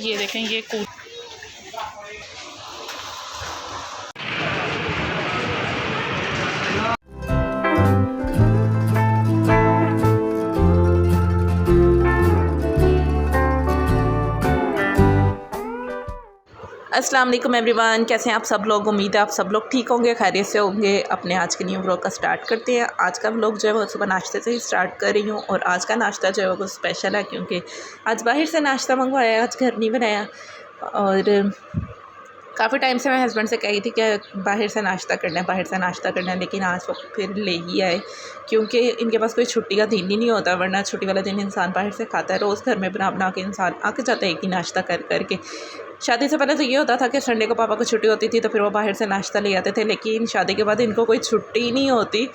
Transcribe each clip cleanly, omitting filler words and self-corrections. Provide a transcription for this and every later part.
ये देखें ये कूद अस्सलाम वालेकुम एवरीवन, कैसे हैं आप सब लोग। उम्मीद है आप सब लोग ठीक होंगे, खैरियत से होंगे। अपने आज के न्यू व्लॉग का स्टार्ट करते हैं। आज का व्लॉग जो है वो सुबह नाश्ते से ही स्टार्ट कर रही हूँ और आज का नाश्ता जो है वो स्पेशल है क्योंकि आज बाहर से नाश्ता मंगवाया, आज घर नहीं बनाया। और काफ़ी टाइम से मैं हस्बैंड से कही थी कि बाहर से नाश्ता करना है, बाहर से नाश्ता करना है, लेकिन आज वो फिर ले ही आए क्योंकि इनके पास कोई छुट्टी का दिन ही नहीं होता, वरना छुट्टी वाला दिन इंसान बाहर से खाता है। रोज़ घर में बना बना के इंसान आके जाता है एक ही नाश्ता कर करके। शादी से पहले तो ये होता था कि संडे को पापा को छुट्टी होती थी तो फिर वो बाहर से नाश्ता ले आते थे, लेकिन शादी के बाद इनको कोई छुट्टी ही नहीं होती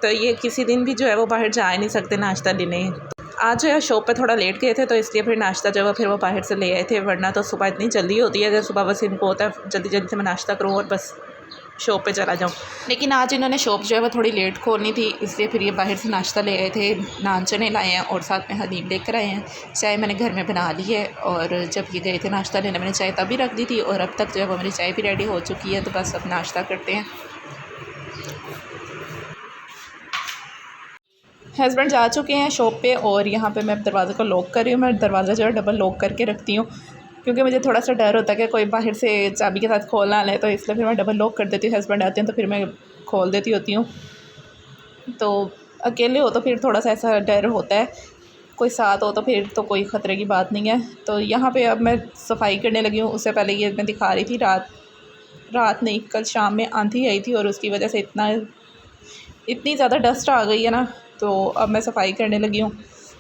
तो ये किसी दिन भी जो है वो बाहर जा ही नहीं सकते नाश्ता लेने। आज जो है शॉप पे थोड़ा लेट गए थे तो इसलिए फिर नाश्ता जो है फिर वो बाहर से ले आए थे, वरना तो सुबह इतनी जल्दी होती है, अगर सुबह बस इनको होता है जल्दी जल्दी से मैं नाश्ता करूँ और बस शॉप पे चला जाऊँ। लेकिन आज इन्होंने शॉप जो है वो थोड़ी लेट खोलनी थी, इसलिए फिर ये बाहर से नाश्ता ले आए थे। नान चने लाए हैं और साथ में हलीम लेकर आए हैं। चाय मैंने घर में बना ली है और जब ये गए थे नाश्ता लेने मैंने चाय तभी रख दी थी और अब तक जो है वो मेरी चाय भी रेडी हो चुकी है, तो बस अब नाश्ता करते हैं। हस्बैंड जा चुके हैं शॉप पे और यहाँ पे मैं दरवाज़े को लॉक कर रही हूँ। मैं दरवाज़ा जो है डबल लॉक करके रखती हूँ क्योंकि मुझे थोड़ा सा डर होता है कि कोई बाहर से चाबी के साथ खोलना ले, तो इसलिए फिर मैं डबल लॉक कर देती हूँ। हस्बैंड आते हैं तो फिर मैं खोल देती होती हूँ। तो अकेले हो तो फिर थोड़ा सा ऐसा डर होता है, कोई साथ हो तो फिर तो कोई ख़तरे की बात नहीं है। तो यहाँ पे अब मैं सफाई करने लगी हूँ। उससे पहले ये मैं दिखा रही थी, रात नहीं कल शाम में आंधी आई थी और उसकी वजह से इतनी ज़्यादा डस्ट आ गई है ना, तो अब मैं सफाई करने लगी हूँ।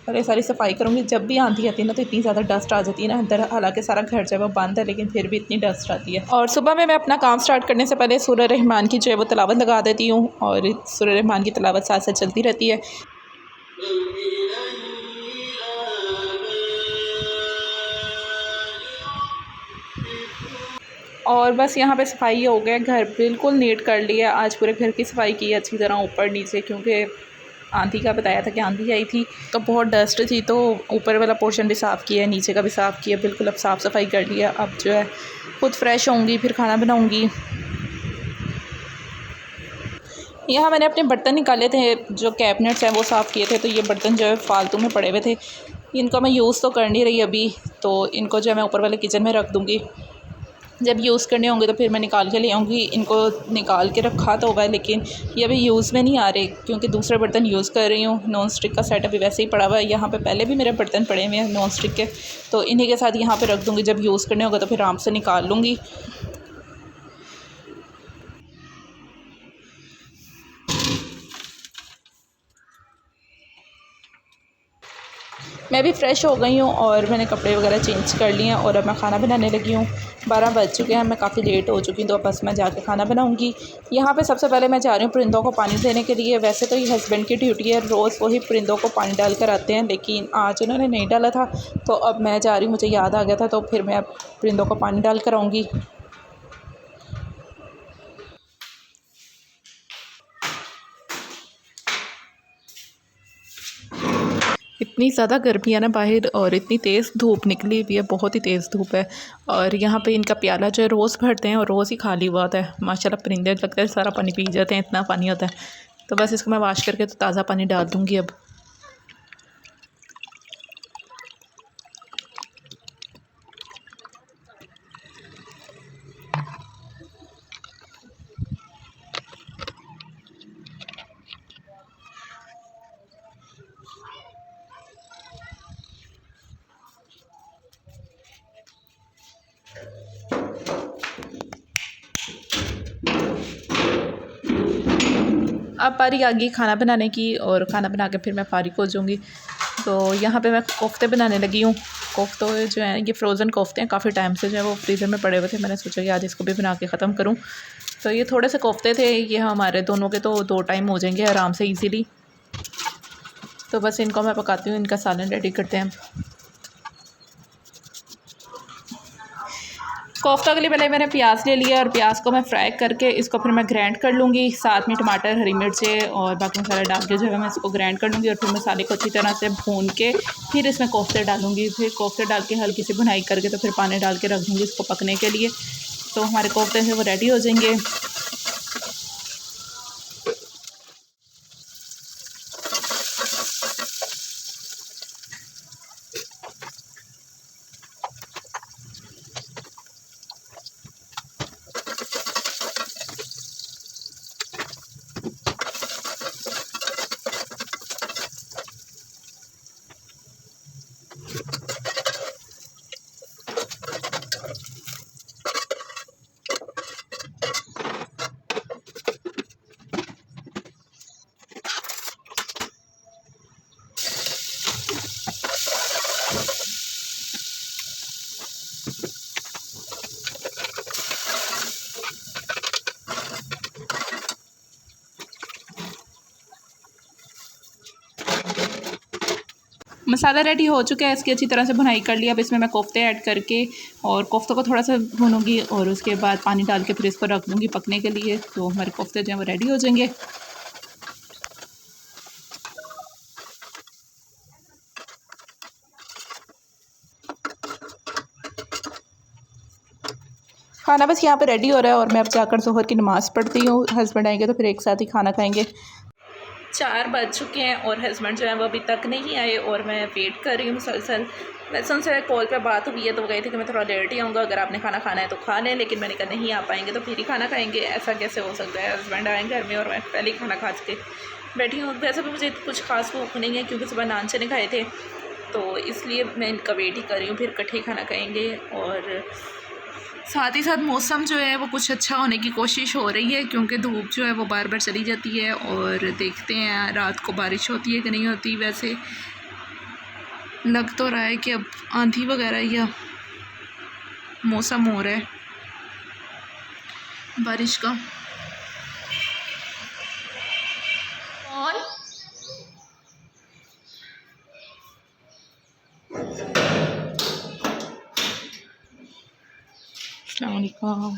पहले सारी सफाई करूँगी। जब भी आंधी आती है ना तो इतनी ज़्यादा डस्ट आ जाती है ना अंदर, हालांकि सारा घर जो है वो बंद है लेकिन फिर भी इतनी डस्ट आती है। और सुबह में मैं अपना काम स्टार्ट करने से पहले सूरह रहमान की जो है वो तिलावत लगा देती हूँ और सूरह रहमान की तिलावत साथ साथ चलती रहती है। और बस यहाँ पे सफाई हो गया, घर बिल्कुल नीट कर लिया। आज पूरे घर की सफाई की अच्छी तरह ऊपर नीचे, क्योंकि आंधी का बताया था कि आंधी आई थी तो बहुत डस्ट थी, तो ऊपर वाला पोर्शन भी साफ़ किया, नीचे का भी साफ़ किया, बिल्कुल अब साफ़ सफाई कर लिया। अब जो है खुद फ्रेश होंगी फिर खाना बनाऊँगी। यहाँ मैंने अपने बर्तन निकाले थे, जो कैबिनेट्स हैं वो साफ़ किए थे, तो ये बर्तन जो है फालतू में पड़े हुए थे, इनका मैं यूज़ तो कर नहीं रही अभी, तो इनको जो है मैं ऊपर वाले किचन में रख दूँगी। जब यूज़ करने होंगे तो फिर मैं निकाल के ले आऊँगी। इनको निकाल के रखा तो हुआ है लेकिन ये अभी यूज़ में नहीं आ रहे क्योंकि दूसरे बर्तन यूज़ कर रही हूँ। नॉन स्टिक का सेट अभी वैसे ही पड़ा हुआ है। यहाँ पे पहले भी मेरे बर्तन पड़े हुए हैं नॉन स्टिक के, तो इन्हीं के साथ यहाँ पे रख दूँगी। जब यूज़ करने होगा तो फिर आराम से निकाल लूँगी। मैं भी फ़्रेश हो गई हूँ और मैंने कपड़े वगैरह चेंज कर लिए हैं और अब मैं खाना बनाने लगी हूँ। 12 बज चुके हैं, मैं काफ़ी लेट हो चुकी हूँ, तो बस मैं जाके खाना बनाऊँगी। यहाँ पे सबसे पहले मैं जा रही हूँ परिंदों को पानी देने के लिए। वैसे तो ये हस्बैंड की ड्यूटी है, रोज़ वही परिंदों को पानी डाल कर आते हैं, लेकिन आज उन्होंने नहीं डाला था तो अब मैं जा रही हूँ। मुझे याद आ गया था तो फिर मैं अब परिंदों को पानी डाल कर आऊँगी। इतनी ज़्यादा गर्मी है ना बाहर और इतनी तेज़ धूप निकली हुई है, बहुत ही तेज़ धूप है। और यहाँ पे इनका प्याला जो है रोज़ भरते हैं और रोज़ ही खाली हुआ होता है। माशाल्लाह परिंदे लगता है सारा पानी पी जाते हैं, इतना पानी होता है। तो बस इसको मैं वॉश करके तो ताज़ा पानी डाल दूँगी अब। अब बारी आ गई खाना बनाने की और खाना बना के फिर मैं फारिग हो जाऊँगी। तो यहाँ पे मैं कोफ्ते बनाने लगी हूँ। कोफ्ते जो हैं ये फ्रोज़न कोफ्ते हैं, काफ़ी टाइम से जो है वो फ्रीज़र में पड़े हुए थे, मैंने सोचा कि आज इसको भी बना के ख़त्म करूँ। तो ये थोड़े से कोफ्ते थे, ये हमारे दोनों के तो 2 टाइम हो जाएंगे आराम से ईज़िली। तो बस इनको मैं पकाती हूँ, इनका सालन रेडी करते हैं। कोफ्ता के लिए पहले मैंने प्याज ले लिया और प्याज को मैं फ्राई करके इसको फिर मैं ग्राइंड कर लूँगी। साथ में टमाटर, हरी मिर्चें और बाकी मसाला डाल के जो है मैं इसको ग्राइंड कर लूँगी और फिर मसाले को अच्छी तरह से भून के फिर इसमें कोफ्ते डालूँगी। फिर कोफ्ते डाल के हल्की सी भुनाई करके तो फिर पानी डाल के रख दूँगी इसको पकने के लिए। तो हमारे कोफ्ते हैं वो रेडी हो जाएंगे। मसाला रेडी हो चुका है, इसकी अच्छी तरह से भुनाई कर लिया। अब इसमें मैं कोफ्ते ऐड करके और कोफ्तों को थोड़ा सा भूनूंगी और उसके बाद पानी डाल के फिर इसको रख दूँगी पकने के लिए। तो हमारे कोफ्ते जो हैं वो रेडी हो जाएंगे। खाना बस यहाँ पे रेडी हो रहा है और मैं अब जाकर ज़ोहर की नमाज़ पढ़ती हूँ। हस्बैंड आएंगे तो फिर एक साथ ही खाना खाएंगे। 4 बज चुके हैं और हस्बैंड जो है वो अभी तक नहीं आए और मैं वेट कर रही हूँ मुसलसल। वैसे उनसे कॉल पे बात हुई है तो वो गए थे कि मैं थोड़ा लेट ही आऊँगा, अगर आपने खाना खाना है तो खा लें, लेकिन मैंने कहा नहीं आ पाएंगे तो फिर ही खाना खाएंगे। ऐसा कैसे हो सकता है, हस्बैंड आए घर में और मैं पहले ही खाना खा के बैठी हूँ। वैसे भी मुझे कुछ खास भूख नहीं है क्योंकि सुबह नान चने खाए थे, तो इसलिए मैं इनका वेट ही कर रही हूँ, फिर इकट्ठे ही खाना खाएँगे। और साथ ही साथ मौसम जो है वो कुछ अच्छा होने की कोशिश हो रही है क्योंकि धूप जो है वो बार बार चली जाती है और देखते हैं रात को बारिश होती है कि नहीं होती। वैसे लग तो रहा है कि अब आंधी वगैरह या मौसम हो रहा है बारिश का। और अस्सलाम वालेकुम।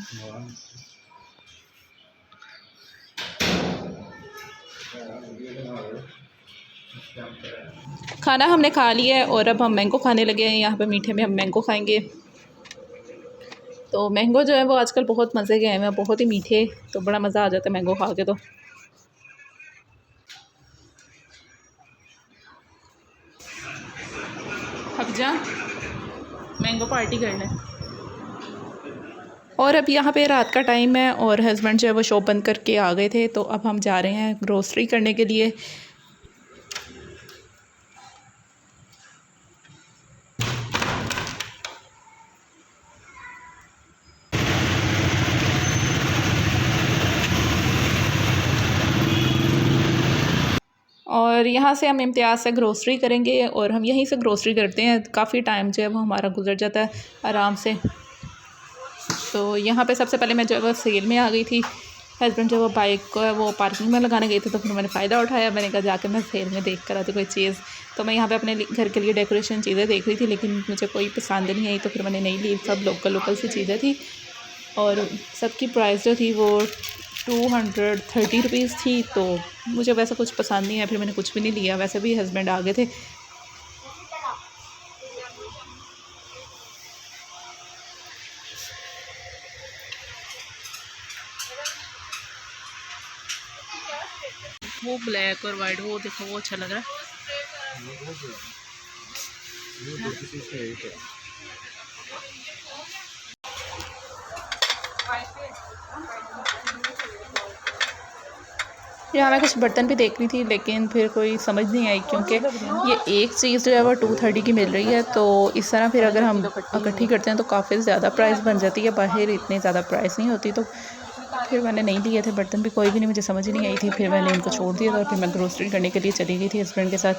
खाना हमने खा लिया है और अब हम मैंगो खाने लगे हैं। यहाँ पे मीठे में हम मैंगो खाएंगे। तो मैंगो जो है वो आजकल बहुत मज़े के हैं, बहुत ही मीठे, तो बड़ा मज़ा आ जाता है मैंगो खा के। तो अब जा मैंगो पार्टी कर लें। और अब यहाँ पे रात का टाइम है और हस्बैंड जो है वो शॉप बंद करके आ गए थे, तो अब हम जा रहे हैं ग्रोसरी करने के लिए। और यहाँ से हम इम्तियाज़ से ग्रोसरी करेंगे और हम यहीं से ग्रोसरी करते हैं। काफ़ी टाइम जो है वो हमारा गुजर जाता है आराम से। तो यहाँ पे सबसे पहले मैं जो है वो सेल में आ गई थी। हस्बैंड जो वो बाइक को है वो पार्किंग में लगाने गए थे, तो फिर मैंने फ़ायदा उठाया। मैंने कहा जाकर मैं सेल में देख कर आती कोई चीज़। तो मैं यहाँ पे अपने घर के लिए डेकोरेशन चीज़ें देख रही थी, लेकिन मुझे कोई पसंद नहीं आई, तो फिर मैंने नहीं ली। सब लोकल सी चीज़ें थी और सबकी प्राइस जो थी वो 230 रुपीज़ थी। तो मुझे वैसा कुछ पसंद नहीं आया, फिर मैंने कुछ भी नहीं लिया। वैसे भी हस्बैंड आ गए थे। वो ब्लैक और वाइट, वो देखो वो अच्छा लग रहा है। यहाँ मैं कुछ बर्तन भी देख रही थी, लेकिन फिर कोई समझ नहीं आई क्योंकि ये एक चीज़ जो है वो 230 की मिल रही है। तो इस तरह फिर अगर हम इकट्ठी करते हैं तो काफ़ी ज़्यादा प्राइस बन जाती है। बाहर इतनी ज़्यादा प्राइस नहीं होती, तो फिर मैंने नहीं लिए थे बर्तन भी, कोई भी नहीं, मुझे समझ ही नहीं आई थी। फिर मैंने इनको छोड़ दिया था और फिर मैं ग्रोसरी करने के लिए चली गई थी हस्बैंड के साथ।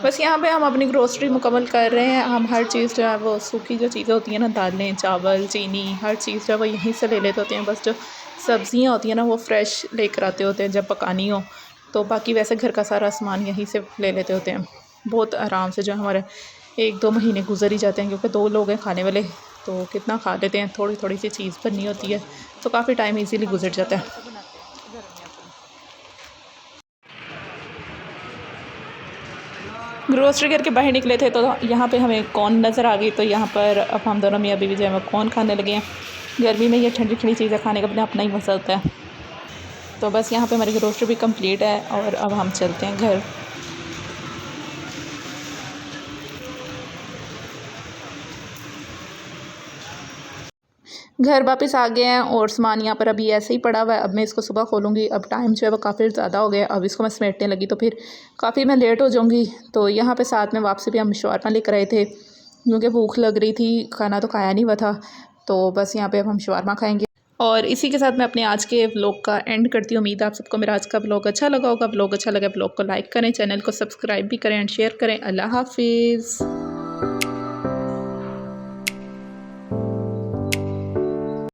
बस यहाँ पे हम अपनी ग्रोसरी मुकम्मल कर रहे हैं। हम हर चीज़ जो है वो सूखी जो चीज़ें होती हैं ना, दालें, चावल, चीनी, हर चीज़ जो है वो यहीं से ले लेते होते हैं। बस जो सब्ज़ियाँ होती हैं ना वो फ़्रेश लेकर आते होते हैं जब पकानी हो, तो बाकी वैसे घर का सारा सामान यहीं से ले लेते होते हैं। बहुत आराम से जो हमारे 1-2 महीने गुजर ही जाते हैं, क्योंकि 2 लोग हैं खाने वाले, तो कितना खा लेते हैं। थोड़ी थोड़ी सी चीज़ बननी होती है तो काफ़ी टाइम ईज़िली गुजर जाता है। ग्रोसरी करके बाहर निकले थे तो यहाँ पे हमें कॉर्न नज़र आ गई, तो यहाँ पर अब हम दोनों मियाँ बीवी जो है वो कॉर्न खाने लगे हैं। गर्मी में ये ठंडी ठंडी चीज़ें खाने का अपना ही मज़ा होता है। तो बस यहाँ पे हमारी ग्रोसरी भी कंप्लीट है और अब हम चलते हैं घर। घर वापस आ गए हैं और सामान यहाँ पर अभी ऐसे ही पड़ा हुआ है। अब मैं इसको सुबह खोलूँगी। अब टाइम जो है वो काफ़ी ज़्यादा हो गया, अब इसको मैं समेटने लगी तो फिर काफ़ी मैं लेट हो जाऊँगी। तो यहाँ पे साथ में वापसी भी हम शवारमा लेकर आए थे, क्योंकि भूख लग रही थी, खाना तो खाया नहीं हुआ था। तो बस यहाँ पे अब हम शवारमा खाएँगे। और इसी के साथ मैं अपने आज के व्लॉग का एंड करती हूँ। उम्मीद है आप सबको मेरा आज का व्लॉग अच्छा लगा होगा। व्लॉग अच्छा लगा व्लॉग को लाइक करें, चैनल को सब्सक्राइब भी करें एंड शेयर करें। अल्लाह हाफिज़।